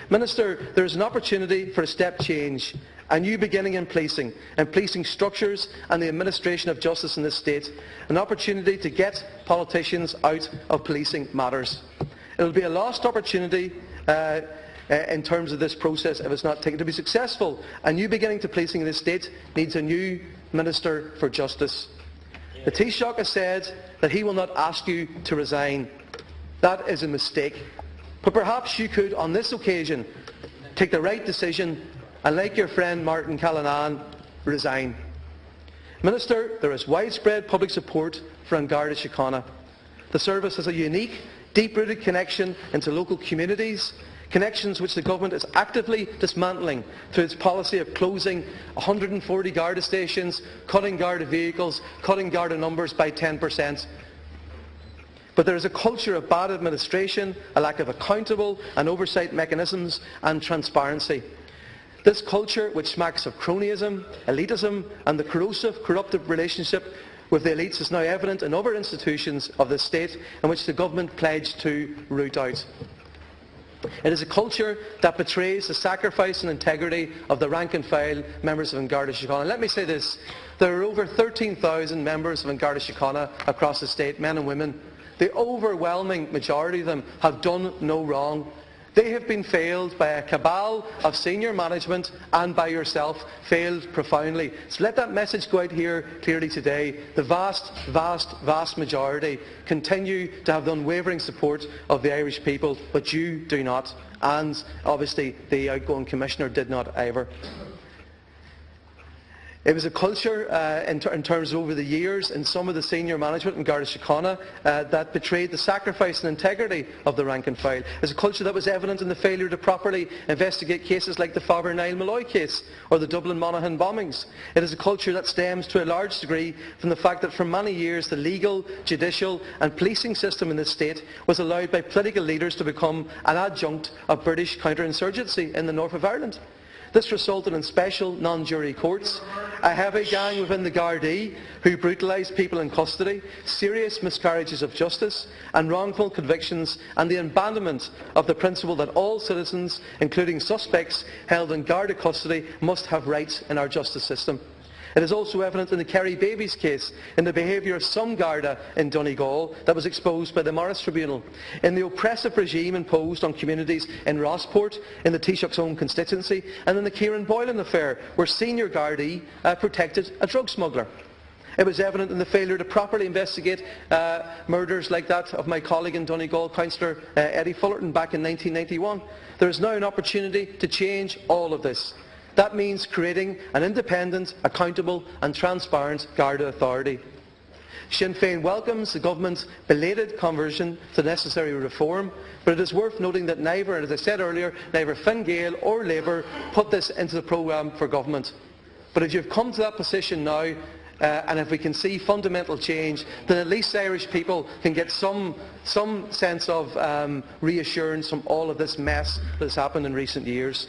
Minister, there is an opportunity for a step change, a new beginning in policing and policing structures and the administration of justice in this state, an opportunity to get politicians out of policing matters. It will be a lost opportunity in terms of this process if it's not taken. To be successful, a new beginning to policing in this state needs a new Minister for Justice. The Taoiseach has said that he will not ask you to resign. That is a mistake. But perhaps you could, on this occasion, take the right decision and, like your friend Martin Callanan, resign. Minister, there is widespread public support for Garda Síochána. The service has a unique, deep-rooted connection into local communities, connections which the government is actively dismantling through its policy of closing 140 Garda stations, cutting Garda vehicles, cutting Garda numbers by 10%. But there is a culture of bad administration, a lack of accountable and oversight mechanisms and transparency. This culture, which smacks of cronyism, elitism and the corrosive, corruptive relationship with the elites, is now evident in other institutions of the state in which the government pledged to root out. It is a culture that betrays the sacrifice and integrity of the rank and file members of Garda Síochána. Let me say this, there are over 13,000 members of Garda Síochána across the state, men and women. The overwhelming majority of them have done no wrong. They have been failed by a cabal of senior management and by yourself, failed profoundly. So let that message go out here clearly today. The vast majority continue to have the unwavering support of the Irish people, but you do not. And obviously the outgoing Commissioner did not either. It was a culture in terms of over the years in some of the senior management in Garda Síochána that betrayed the sacrifice and integrity of the rank and file. It's a culture that was evident in the failure to properly investigate cases like the Fábhair Niall Malloy case or the Dublin Monaghan bombings. It is a culture that stems to a large degree from the fact that for many years the legal, judicial and policing system in this state was allowed by political leaders to become an adjunct of British counterinsurgency in the north of Ireland. This resulted in special non-jury courts, a heavy gang within the Gardaí who brutalised people in custody, serious miscarriages of justice and wrongful convictions, and the abandonment of the principle that all citizens, including suspects held in Garda custody, must have rights in our justice system. It is also evident in the Kerry Babies case, in the behaviour of some Garda in Donegal that was exposed by the Morris Tribunal, in the oppressive regime imposed on communities in Rossport, in the Taoiseach's own constituency, and in the Kieran Boylan affair, where senior Gardaí protected a drug smuggler. It was evident in the failure to properly investigate murders like that of my colleague in Donegal, Councillor Eddie Fullerton, back in 1991. There is now an opportunity to change all of this. That means creating an independent, accountable and transparent Garda authority. Sinn Féin welcomes the government's belated conversion to necessary reform, but it is worth noting that neither, as I said earlier, neither Fine Gael or Labour put this into the programme for government. But if you've come to that position now, and if we can see fundamental change, then at least Irish people can get some sense of reassurance from all of this mess that has happened in recent years.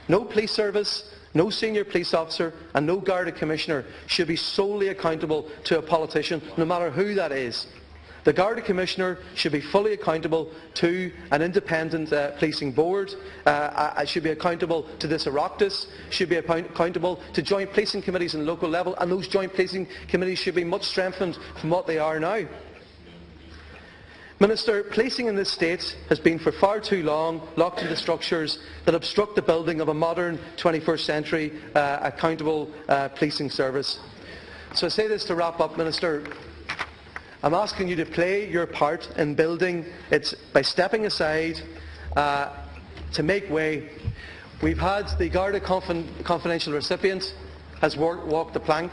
No police service, no senior police officer and no Garda Commissioner should be solely accountable to a politician, no matter who that is. The Garda Commissioner should be fully accountable to an independent policing board, should be accountable to this Oireachtas, should be accountable to joint policing committees on local level, and those joint policing committees should be much strengthened from what they are now. Minister, policing in this state has been for far too long locked into structures that obstruct the building of a modern 21st century accountable policing service. So I say this to wrap up, Minister. I'm asking you to play your part in building it by stepping aside to make way. We've had the Garda confidential recipient has walked the plank.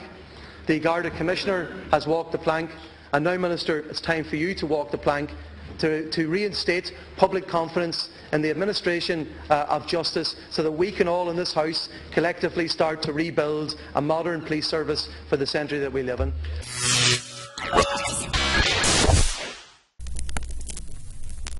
The Garda Commissioner has walked the plank. And now, Minister, it's time for you to walk the plank to reinstate public confidence in the administration of justice so that we can all in this House collectively start to rebuild a modern police service for the century that we live in.